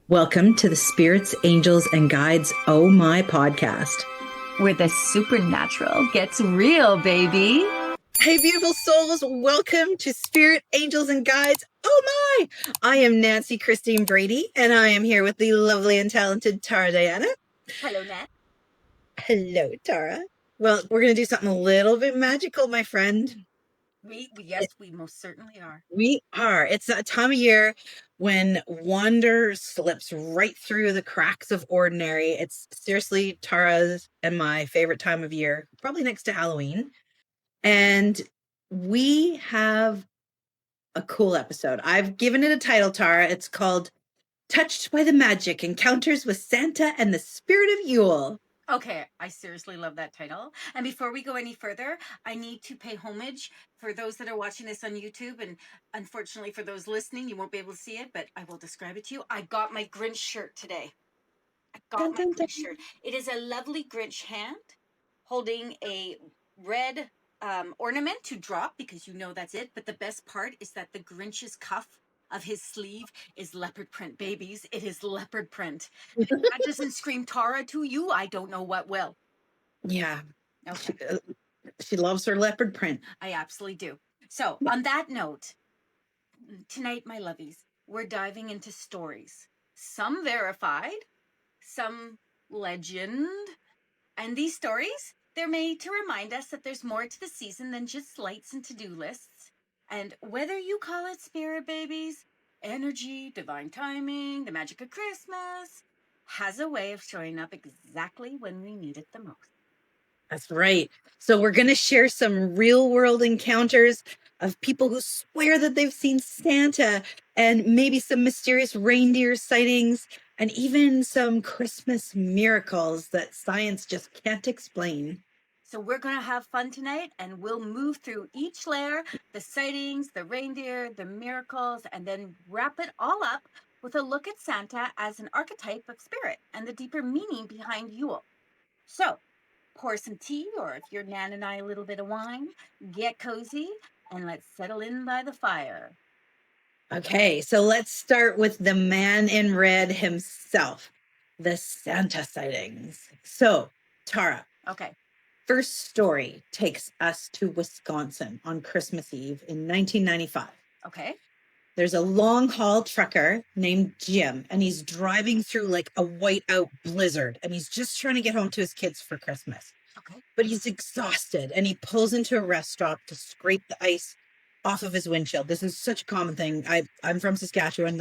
Welcome to the Spirits, Angels, and Guides Oh My podcast. Where the supernatural gets real, baby. Hey, beautiful souls. Welcome to Spirit, Angels, and Guides Oh My. I am Nancy Christine Brady, and I am here with the lovely and talented Tara Diana. Hello, Nat. Hello, Tara. Well, we're going to do something a little bit magical, my friend. Yes, we most certainly are. We are. It's a time of year when wonder slips right through the cracks of ordinary. It's seriously Tara's and my favorite time of year, probably next to Halloween. And we have a cool episode. I've given it a title, Tara. It's called Touched by the Magic Encounters with Santa and the Spirit of Yule. Okay, I seriously love that title. And before we go any further, I need to pay homage for those that are watching this on YouTube. And unfortunately, for those listening, you won't be able to see it, but I will describe it to you. I got my Grinch shirt today. Dun, dun, dun. Grinch shirt. It is a lovely Grinch hand holding a red ornament to drop because you know that's it. But the best part is that the Grinch's cuff of his sleeve is leopard print, babies. It is leopard print. If that doesn't scream Tara to you, I don't know what will. Yeah. Okay. She loves her leopard print. I absolutely do. So, on that note, tonight, my lovies, we're diving into stories. Some verified, some legend. And these stories, they're made to remind us that there's more to the season than just lights and to-do lists. And whether you call it spirit babies, energy, divine timing, the magic of Christmas, has a way of showing up exactly when we need it the most. That's right. So we're going to share some real world encounters of people who swear that they've seen Santa, and maybe some mysterious reindeer sightings, and even some Christmas miracles that science just can't explain. So we're going to have fun tonight, and we'll move through each layer, the sightings, the reindeer, the miracles, and then wrap it all up with a look at Santa as an archetype of spirit and the deeper meaning behind Yule. So pour some tea, or if you're Nan and I, a little bit of wine, get cozy, and let's settle in by the fire. Okay, so let's start with the man in red himself, the Santa sightings. So, Tara, Okay. first story takes us to Wisconsin on Christmas Eve in 1995. Okay. There's a long haul trucker named Jim, and he's driving through like a whiteout blizzard, and he's just trying to get home to his kids for Christmas. Okay. But he's exhausted, and he pulls into a rest stop to scrape the ice off of his windshield. This is such a common thing. I'm from Saskatchewan.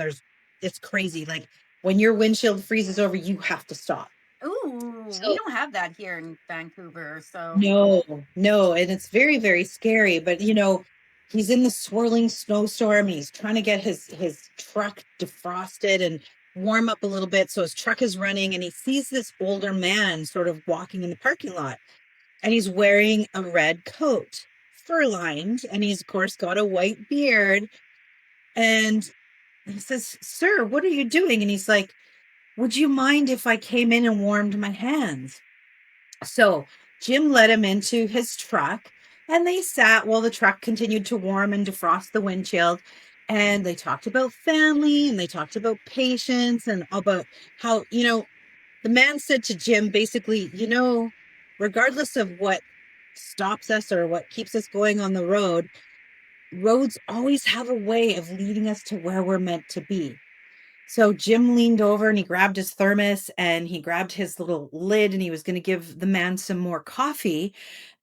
It's crazy. Like when your windshield freezes over, you have to stop. Ooh, So we don't have that here in Vancouver, so. no, and it's very, very scary. But he's in the swirling snowstorm. He's trying to get his truck defrosted and warm up a little bit. So his truck is running, and he sees this older man sort of walking in the parking lot, and he's wearing a red coat, fur lined, and he's of course got a white beard. And he says, "Sir, what are you doing?" And he's like, "Would you mind if I came in and warmed my hands?" So Jim led him into his truck, and they sat while the truck continued to warm and defrost the windshield. And they talked about family, and they talked about patience, and about how, the man said to Jim basically, regardless of what stops us or what keeps us going on the road, roads always have a way of leading us to where we're meant to be. So Jim leaned over and he grabbed his thermos and he grabbed his little lid, and he was going to give the man some more coffee.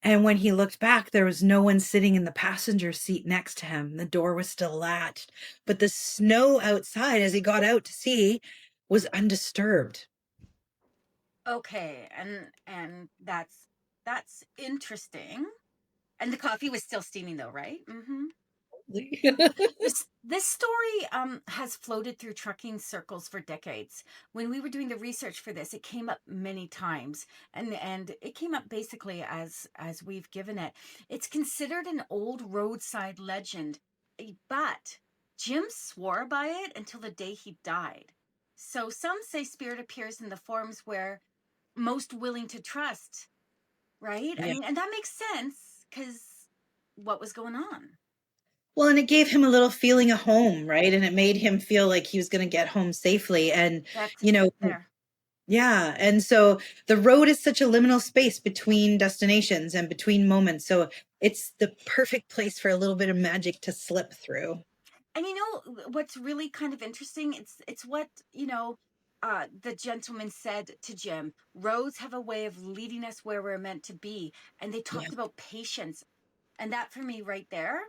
And when he looked back, there was no one sitting in the passenger seat next to him. The door was still latched, but the snow outside, as he got out to see, was undisturbed. Okay, and that's interesting. And the coffee was still steaming though, right? Mm-hmm. This story has floated through trucking circles for decades. When we were doing the research for this, it came up many times, and it came up basically as we've given it. It's considered an old roadside legend, but Jim swore by it until the day he died. So some say spirit appears in the forms where most willing to trust, right? I Yeah. mean, and that makes sense because what was going on? Well, and it gave him a little feeling of home, right? And it made him feel like he was going to get home safely. And, That's you it know, there. yeah. And so the road is such a liminal space between destinations and between moments. So it's the perfect place for a little bit of magic to slip through. And you know what's really kind of interesting? It's what, the gentleman said to Jim. Roads have a way of leading us where we're meant to be. And they Yeah. talked about patience. And that for me right there,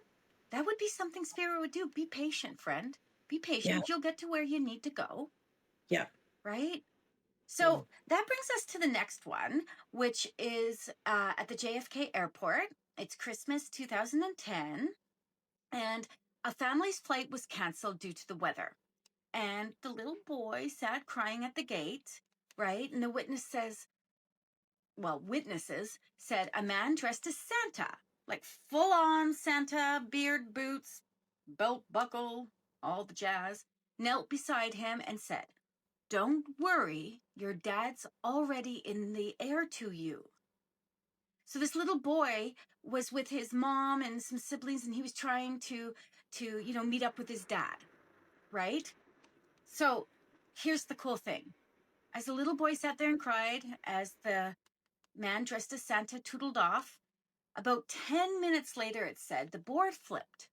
that would be something spirit would do. Be patient, friend. Be Yeah. patient. You'll get to where you need to go, Yeah. right? Yeah. So that brings us to the next one, which is at the JFK airport. It's Christmas 2010, and a family's flight was canceled due to the weather. And the little boy sat crying at the gate, right? And the witnesses said a man dressed as Santa, like full on Santa, beard, boots, belt buckle, all the jazz, knelt beside him and said, "Don't worry, your dad's already in the air to you." So this little boy was with his mom and some siblings, and he was trying to meet up with his dad, right? So here's the cool thing. As the little boy sat there and cried, as the man dressed as Santa tootled off, about 10 minutes later, it said the board flipped.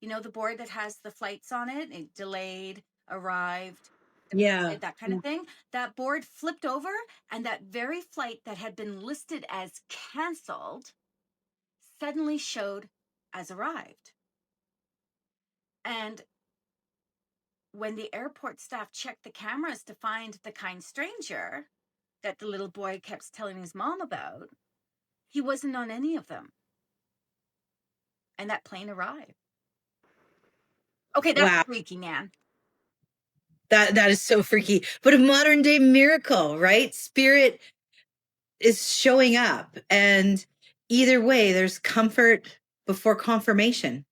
You know, the board that has the flights on it, it delayed, arrived, Yeah. that kind of thing. That board flipped over, and that very flight that had been listed as canceled suddenly showed as arrived. And when the airport staff checked the cameras to find the kind stranger that the little boy kept telling his mom about, he wasn't on any of them. And that plane arrived. Okay, that's Wow. freaky, man. That is so freaky. But a modern day miracle, right? Spirit is showing up. And either way, there's comfort before confirmation.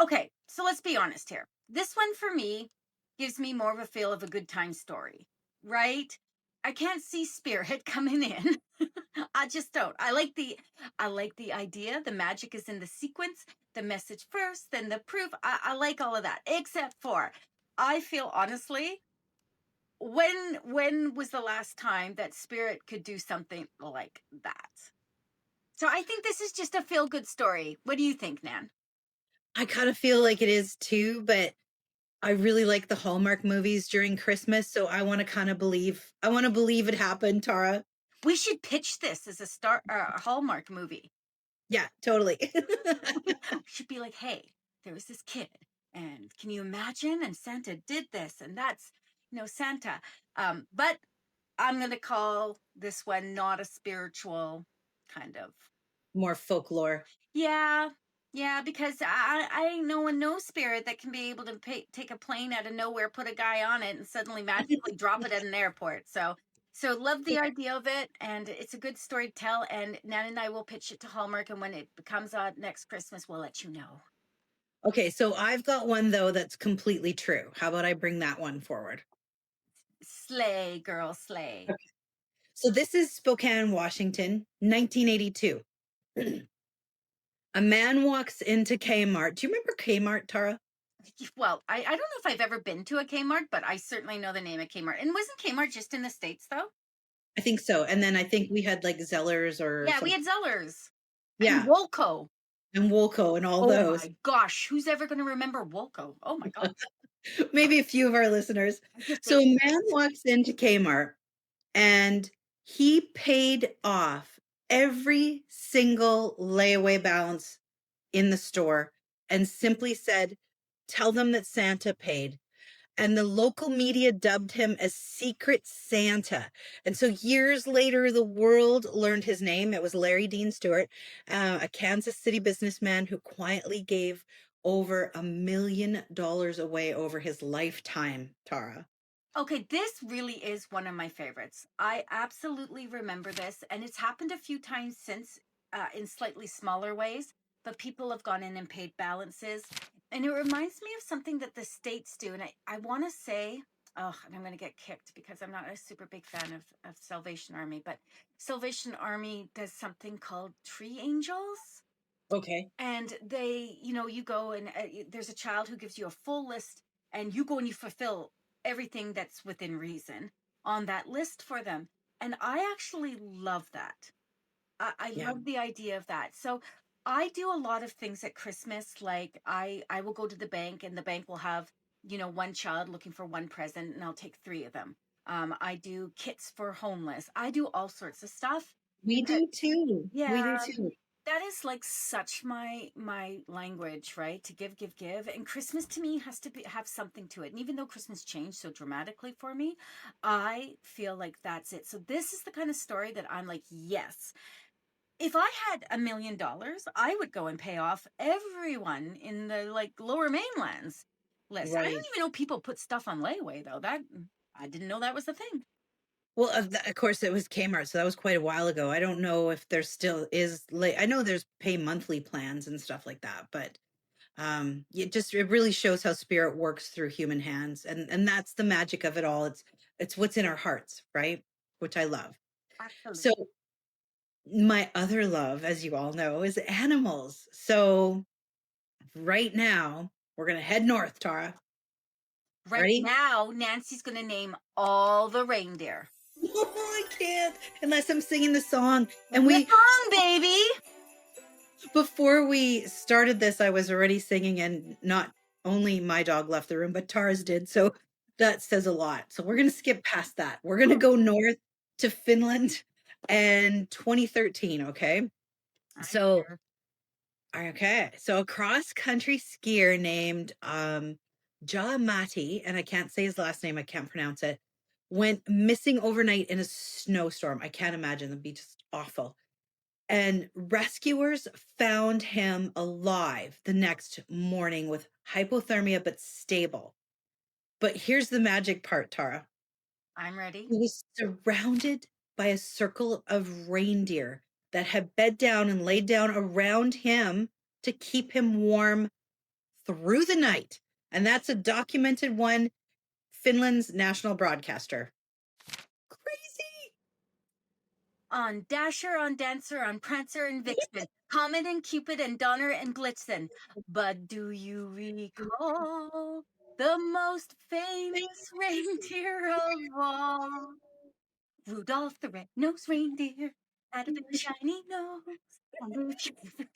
Okay, so let's be honest here. This one for me gives me more of a feel of a good time story, right? I can't see spirit coming in. I just don't. I like the idea. The magic is in the sequence, the message first, then the proof. I like all of that. Except for I feel honestly, when was the last time that spirit could do something like that? So I think this is just a feel good story. What do you think, Nan? I kind of feel like it is too, but I really like the Hallmark movies during Christmas. So I want to believe it happened, Tara. We should pitch this as a Hallmark movie. Yeah, totally. We should be like, hey, there was this kid, and can you imagine? And Santa did this, and that's Santa. But I'm gonna call this one not a spiritual kind of. More folklore. Yeah, yeah, because I ain't knowing no spirit that can be able to take a plane out of nowhere, put a guy on it, and suddenly magically drop it at an airport. So love the idea of it, and it's a good story to tell. And Nan and I will pitch it to Hallmark, and when it comes out next Christmas, we'll let you know. Okay, so I've got one though that's completely true. How about I bring that one forward? Slay, girl, slay. Okay. So this is Spokane, Washington, 1982. A man walks into Kmart. Do you remember Kmart, Tara? Well, I don't know if I've ever been to a Kmart, but I certainly know the name of Kmart. And wasn't Kmart just in the States, though? I think so. And then I think we had like Zellers or Yeah, we something. had Zellers and Yeah. Woolco. And Woolco and all Oh those. my gosh, who's ever going to remember Woolco? Oh my god, Maybe a few of our listeners. I just So ate a man that. walks into Kmart and he paid off every single layaway balance in the store and simply said, "Tell them that Santa paid." And the local media dubbed him as Secret Santa. And so years later, the world learned his name. It was Larry Dean Stewart, a Kansas City businessman who quietly gave over $1 million away over his lifetime, Tara. Okay, this really is one of my favorites. I absolutely remember this, and it's happened a few times since in slightly smaller ways, but people have gone in and paid balances. And it reminds me of something that the States do. And I want to say, oh, and I'm going to get kicked because I'm not a super big fan of Salvation Army, but Salvation Army does something called Tree Angels. Okay. And they, you go and there's a child who gives you a full list, and you go and you fulfill everything that's within reason on that list for them. And I actually love that. I Yeah. love the idea of that. So I do a lot of things at Christmas. Like I will go to the bank, and the bank will have, one child looking for one present, and I'll take three of them. I do kits for homeless. I do all sorts of stuff. We Because, do too. We yeah, do too. that is like such my language, right? To give, give, give. And Christmas to me has to have something to it. And even though Christmas changed so dramatically for me, I feel like that's it. So this is the kind of story that I'm like, yes, if I had $1 million, I would go and pay off everyone in the like lower mainlands list. I don't Right. even know people put stuff on layaway though. That I didn't know that was the thing. Well, of course, it was Kmart, so that was quite a while ago. I don't know if there still is late. I know there's pay monthly plans and stuff like that, but it really shows how spirit works through human hands, and that's the magic of it all. It's what's in our hearts, right? Which I love. Absolutely. So my other love, as you all know, is animals. So right now we're gonna head north, Tara. Right Ready? now, Nancy's going to name all the reindeer. I can't unless I'm singing the song. And Sing the we song, baby. Before we started this, I was already singing, and not only my dog left the room, but Tara's did. So that says a lot. So we're going to skip past that. We're going to go north to Finland and 2013. Okay. I'm So, here. okay. So a cross country skier named Mati, and I can't say his last name, I can't pronounce it, went missing overnight in a snowstorm. I can't imagine. That'd be just awful. And rescuers found him alive the next morning with hypothermia, but stable. But here's the magic part, Tara. I'm ready. He was surrounded by a circle of reindeer that had bed down and laid down around him to keep him warm through the night. And that's a documented one, Finland's national broadcaster. Crazy. On Dasher, on Dancer, on Prancer and Vixen, Comet and Cupid and Donner and Blitzen. But do you recall the most famous reindeer of all? Rudolph the red-nosed reindeer had a big shiny nose. And if you ever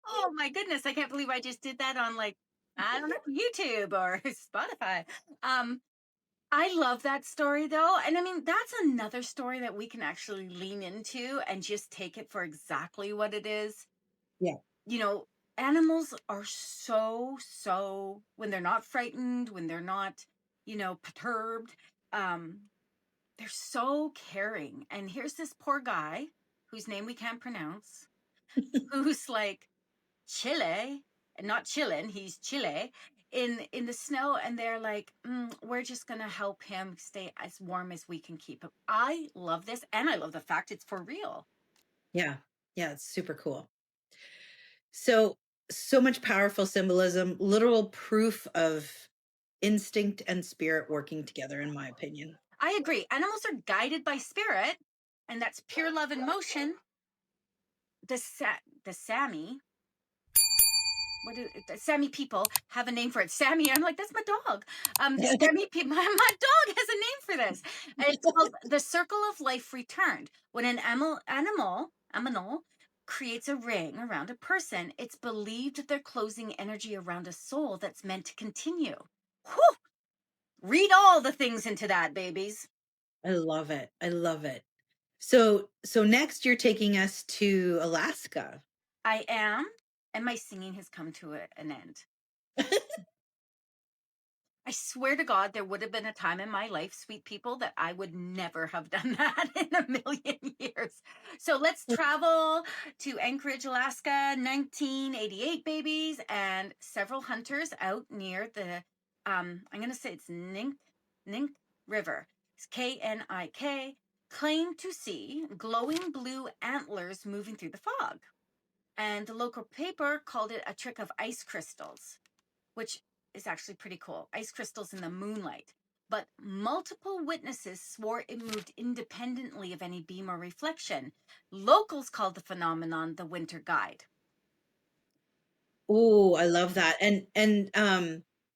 Oh my goodness, I can't believe I just did that on like, I don't know, YouTube or Spotify. Um, I love that story though. And I mean, that's another story that we can actually lean into and just take it for exactly what it is. Yeah. You know, animals are so, when they're not frightened, when they're not, perturbed, um, they're so caring. And here's this poor guy whose name we can't pronounce, who's like, Chile, and not chillin', he's Chile in the snow, and they're like, we're just gonna help him stay as warm as we can keep him. I love this, and I love the fact it's for real. Yeah. Yeah. It's super cool. So much powerful symbolism, literal proof of instinct and spirit working together, in my opinion. I agree. Animals are guided by spirit, and that's pure love in motion. The Sami, the Sami people have a name for it. Sammy, I'm like, that's my dog. The Sami people, my dog has a name for this. It's called the circle of life returned. When an animal creates a ring around a person, it's believed that they're closing energy around a soul that's meant to continue. Whew! Read all the things into that, babies. I love it. I love it. So next you're taking us to Alaska. I am, and my singing has come to an end. I swear to God, there would have been a time in my life, sweet people, that I would never have done that in a million years. So let's travel to Anchorage, Alaska, 1988, babies, and several hunters out near the, I'm going to say it's Nink River. It's Knik, claim to see glowing blue antlers moving through the fog. And the local paper called it a trick of ice crystals, which is actually pretty cool. Ice crystals in the moonlight. But multiple witnesses swore it moved independently of any beam or reflection. Locals called the phenomenon the winter guide. Oh, I love that. And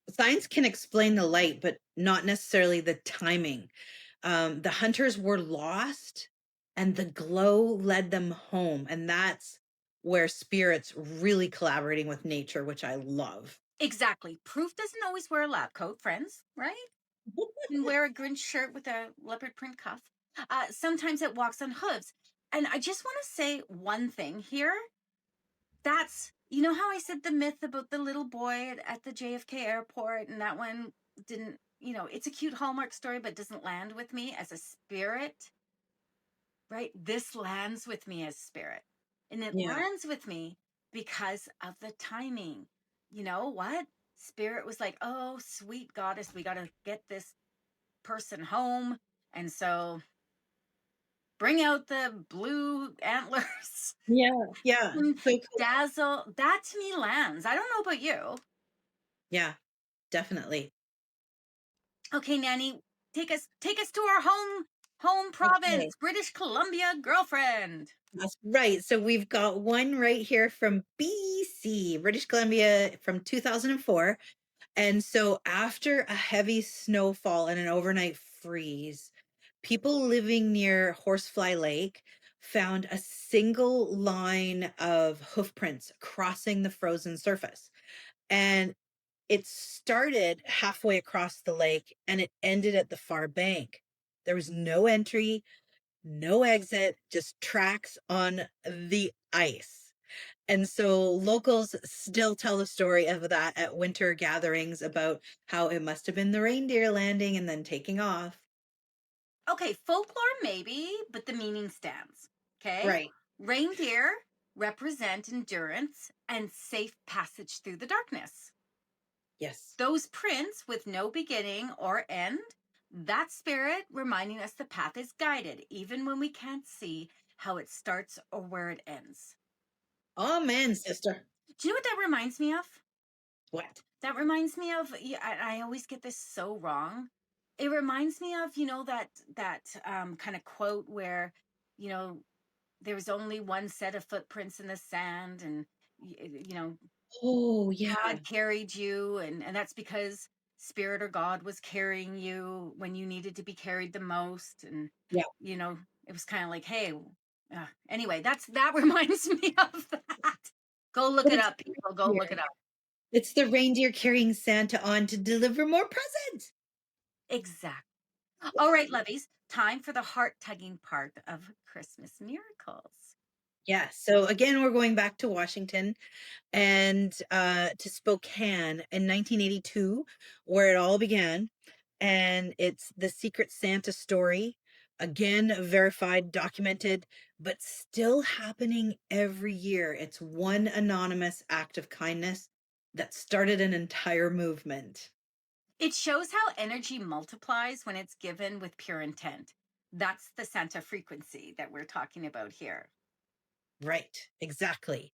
science can explain the light, but not necessarily the timing. The hunters were lost and the glow led them home. And that's where spirits really collaborating with nature, which I love. Exactly. Proof doesn't always wear a lab coat, friends, right? And wear a Grinch shirt with a leopard print cuff. Sometimes it walks on hooves. And I just want to say one thing here. That's, you know how I said the myth about the little boy at the JFK airport, and that one didn't, it's a cute Hallmark story, but doesn't land with me as a spirit, right? This lands with me as spirit. And it Yeah. lands with me because of the timing. You know what? Spirit was like, oh, sweet goddess, we got to get this person home. And so bring out the blue antlers Yeah. Yeah. and So cool. dazzle. That to me lands. I don't know about you. Yeah, definitely. Okay, Nanny, take us to our home Okay. province, British Columbia, girlfriend. That's right. So we've got one right here from BC, British Columbia from 2004. And so after a heavy snowfall and an overnight freeze, people living near Horsefly Lake found a single line of hoof prints crossing the frozen surface. And it started halfway across the lake and it ended at the far bank. There was no entry, no exit, just tracks on the ice. And so locals still tell the story of that at winter gatherings about how it must have been the reindeer landing and then taking off. Okay, folklore maybe, but the meaning stands. Okay? Right. Reindeer represent endurance and safe passage through the darkness. Yes. Those prints with no beginning or end, that spirit reminding us the path is guided, even when we can't see how it starts or where it ends. Amen, sister. Do you know what that reminds me of? What? That reminds me of, yeah, I always get this so wrong. It reminds me of, that kind of quote where, you know, there was only one set of footprints in the sand, and Oh, yeah. God carried you, and that's because spirit or God was carrying you when you needed to be carried the most, and Yeah. you know, it was kind of like, hey, anyway, that reminds me of that. Go look But it it's up, people. Go look it reindeer. up. It's the reindeer carrying Santa on to deliver more presents. Exactly. All right, lovies, time for the heart tugging part of Christmas miracles. Yeah. So again, we're going back to Washington and to Spokane in 1982, where it all began. And it's the Secret Santa story. Again, verified, documented, but still happening every year. It's one anonymous act of kindness that started an entire movement. It shows how energy multiplies when it's given with pure intent. That's the Santa frequency that we're talking about here. Right, exactly.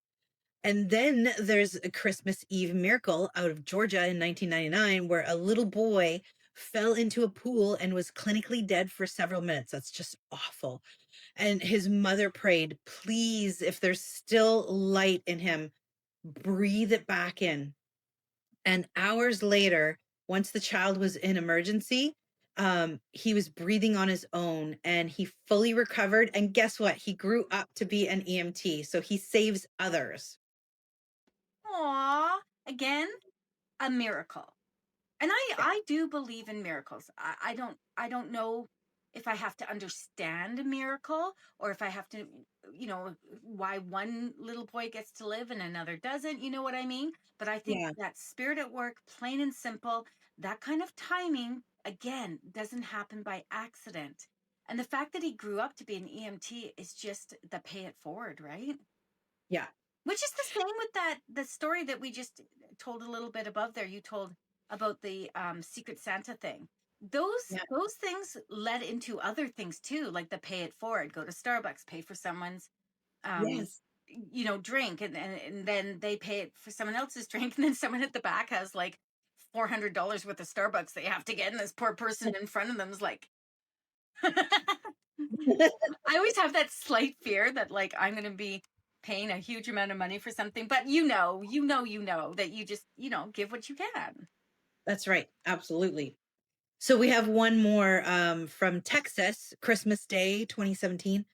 And then there's a Christmas Eve miracle out of Georgia in 1999 where a little boy fell into a pool and was clinically dead for several minutes. That's just awful. And his mother prayed, please, if there's still light in him, breathe it back in. And hours later, once the child was in emergency, he was breathing on his own and he fully recovered. And guess what? He grew up to be an EMT. So he saves others. Aw, again, a miracle. And I Yeah. I do believe in miracles. I don't know if I have to understand a miracle, or if I have to, why one little boy gets to live and another doesn't, you know what I mean? But I think Yeah. that spirit at work, plain and simple, that kind of timing again doesn't happen by accident. And the fact that he grew up to be an EMT is just the pay it forward, right? Yeah. Which is the same with the story that we just told a little bit above there. You told about the Secret Santa thing. Those Yeah. those things led into other things too, like the pay it forward. Go to Starbucks, pay for someone's um, Yes. drink, and then they pay it for someone else's drink, and then someone at the back has like $400 worth of Starbucks they have to get, and this poor person in front of them is like. I always have that slight fear that like I'm going to be paying a huge amount of money for something, but that you just, give what you can. That's right. Absolutely. So we have one more from Texas, Christmas Day 2017.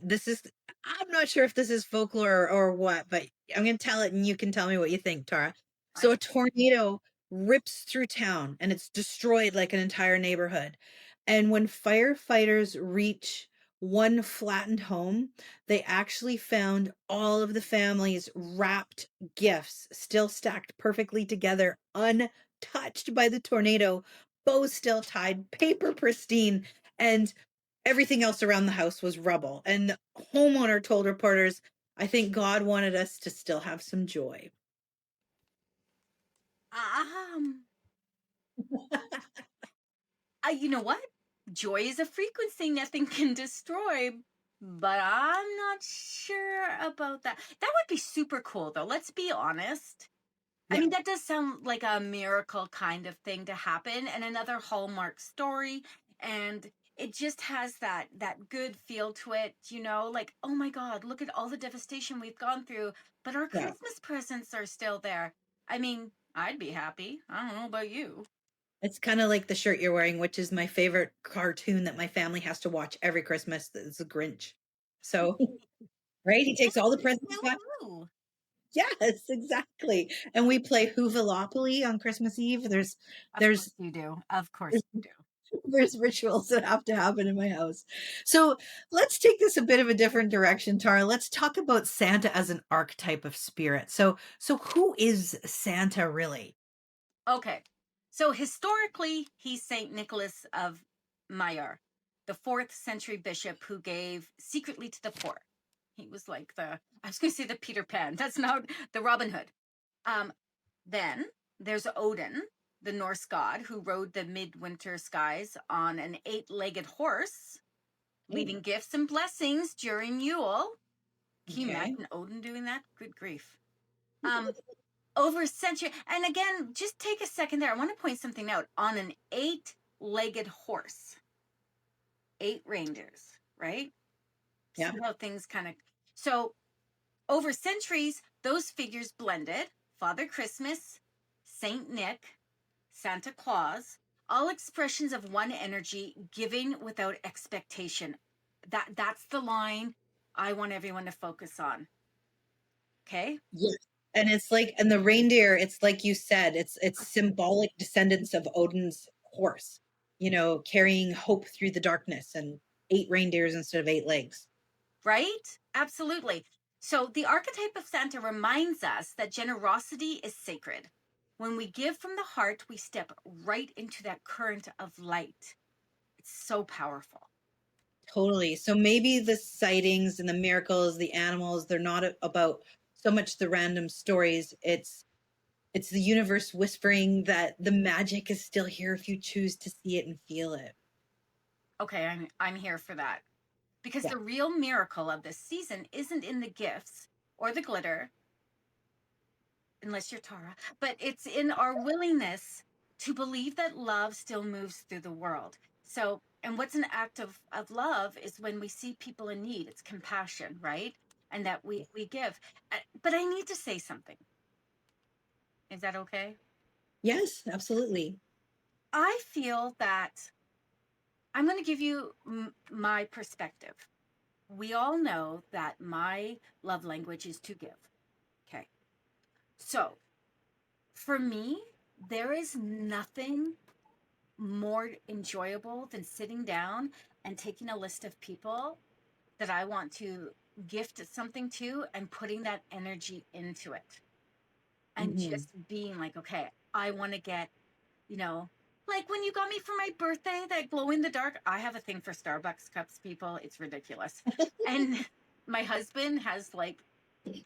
This is, I'm not sure if this is folklore or what, but I'm going to tell it and you can tell me what you think, Tara. So Fine. a tornado rips through town and it's destroyed like an entire neighborhood. And when firefighters reach one flattened home, they actually found all of the family's wrapped gifts still stacked perfectly together, untouched by the tornado, bows still tied, paper pristine, and everything else around the house was rubble. And the homeowner told reporters, I think God wanted us to still have some joy. Um, you know what? Joy is a frequency nothing can destroy, but I'm not sure about that. That would be super cool, though. Let's be honest. I Yeah, mean, that does sound like a miracle kind of thing to happen, and another Hallmark story, and it just has that good feel to it, like, oh my God, look at all the devastation we've gone through, but our yeah. Christmas presents are still there. I mean, I'd be happy. I don't know about you. It's kind of like the shirt you're wearing, which is my favorite cartoon that my family has to watch every Christmas. It's a Grinch. So, right? He takes all the presents back. Woo-hoo. Yes, exactly. And we play Hoovalopoly on Christmas Eve. Of course There's you do. Of course you do. there's rituals that have to happen in my house. So let's take this a bit of a different direction, Tara. Let's talk about Santa as an archetype of spirit. So who is Santa really? Okay. So historically, he's Saint Nicholas of Myre, the 4th century bishop who gave secretly to the poor. He was like I was going to say the Peter Pan. That's not the Robin Hood. Um, then there's Odin, the Norse god who rode the midwinter skies on an 8-legged horse, Oh, leaving gifts and blessings during Yule. Can you okay. imagine Odin doing that? Good grief. Um, over a century. And again, just take a second there. I want to point something out. On an 8-legged horse, 8 reindeers, right? Yeah. See how things kind of. So over centuries, those figures blended. Father Christmas, Saint Nick, Santa Claus, all expressions of one energy, giving without expectation. That's the line I want everyone to focus on. Okay? Yes. And it's like, and the reindeer, it's like you said, it's symbolic descendants of Odin's horse, carrying hope through the darkness, and 8 reindeers instead of 8 legs. Right? Absolutely. So the archetype of Santa reminds us that generosity is sacred. When we give from the heart, we step right into that current of light. It's so powerful. Totally. So maybe the sightings and the miracles, the animals, they're not about so much the random stories. It's the universe whispering that the magic is still here if you choose to see it and feel it. Okay, I'm here for that. Because Yeah. the real miracle of this season isn't in the gifts or the glitter, unless you're Tara, but it's in our willingness to believe that love still moves through the world. So, and what's an act of love is when we see people in need. It's compassion, right? And that we give. But I need to say something. Is that okay? Yes, absolutely. I feel that I'm going to give you my perspective. We all know that my love language is to give. Okay. So for me, there is nothing more enjoyable than sitting down and taking a list of people that I want to gift something to and putting that energy into it and Hmm. just being like, okay, I want to get, you know, like when you got me for my birthday, that glow in the dark. I have a thing for Starbucks cups, people. It's ridiculous. And my husband has like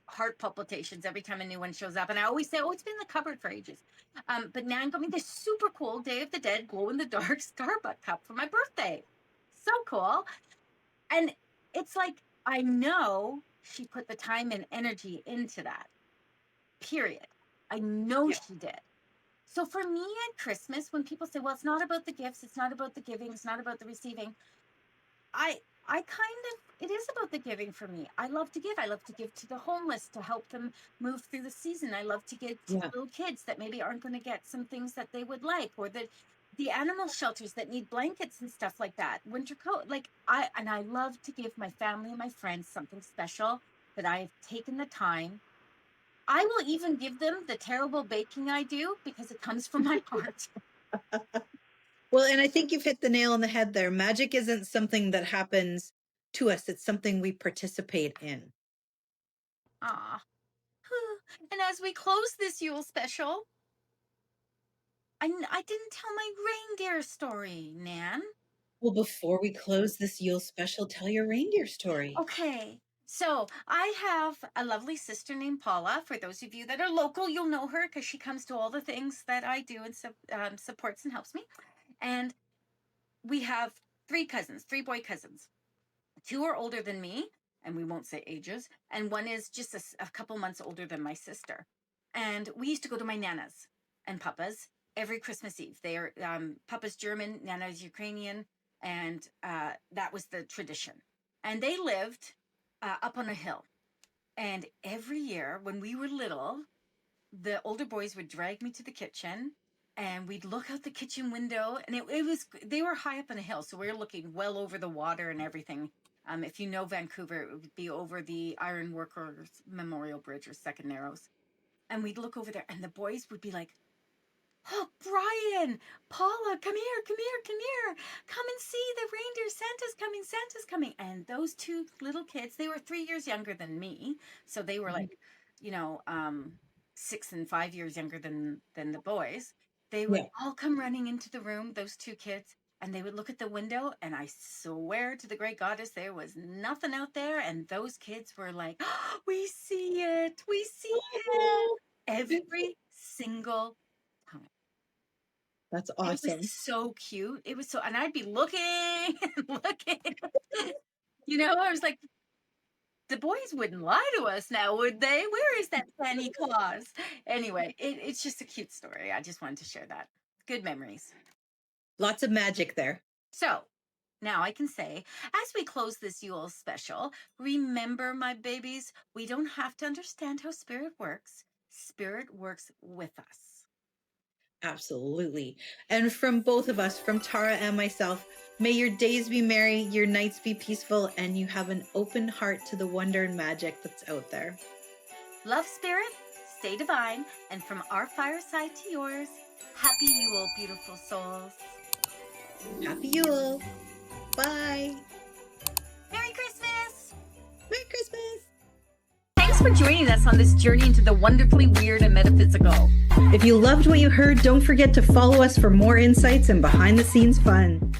heart palpitations every time a new one shows up. And I always say, oh, it's been in the cupboard for ages. But now I'm got me this super cool Day of the Dead glow in the dark Starbucks cup for my birthday. So cool. And it's like, I know she put the time and energy into that, period. I know Yeah. she did. So for me at Christmas, when people say, well, it's not about the gifts, it's not about the giving, it's not about the receiving, it is about the giving for me. I love to give. I love to give to the homeless to help them move through the season. I love to give to Yeah. little kids that maybe aren't going to get some things that they would like, or the animal shelters that need blankets and stuff like that, winter coat. Like I love to give my family and my friends something special that I've taken the time. I will even give them the terrible baking I do because it comes from my heart. Well, and I think you've hit the nail on the head there. Magic isn't something that happens to us, it's something we participate in. Ah. And as we close this Yule special, I didn't tell my reindeer story, Nan. Well, before we close this Yule special, tell your reindeer story. Okay. So I have a lovely sister named Paula. For those of you that are local, you'll know her because she comes to all the things that I do and supports and helps me. And we have three cousins, three boy cousins. Two are older than me, and we won't say ages, and one is just a couple months older than my sister. And we used to go to my Nana's and Papa's every Christmas Eve. They are Papa's German, Nana's Ukrainian, and that was the tradition. And they lived up on a hill. And every year when we were little, the older boys would drag me to the kitchen and we'd look out the kitchen window, and it was, they were high up on a hill, so we were looking well over the water and everything. If you know Vancouver, it would be over the Iron Workers Memorial Bridge, or Second Narrows. And we'd look over there and the boys would be like, "Oh, Brian, Paula, come here, come here, come here. Come and see the reindeer. Santa's coming, Santa's coming." And those two little kids, they were 3 years younger than me. So they were like, you know, 6 and 5 years younger than the boys. They would Yeah. all come running into the room, those two kids, and they would look at the window. And I swear to the great goddess, there was nothing out there. And those kids were like, "Oh, we see it. We see it." Oh, Every single time. that's It was awesome. so cute. It was so, and I'd be looking and looking. I was like, the boys wouldn't lie to us now, would they? Where is that Santa Claus? Anyway, it's just a cute story. I just wanted to share that. Good memories. Lots of magic there. So now I can say, as we close this Yule special, remember, my babies, we don't have to understand how spirit works. Spirit works with us. Absolutely. And from both of us, from Tara and myself, may your days be merry, your nights be peaceful, and you have an open heart to the wonder and magic that's out there. Love, spirit, stay divine, and from our fireside to yours, happy Yule, beautiful souls. Happy Yule. Bye. Merry Christmas! Merry Christmas. Thanks for joining us on this journey into the wonderfully weird and metaphysical. If you loved what you heard, don't forget to follow us for more insights and behind the scenes fun.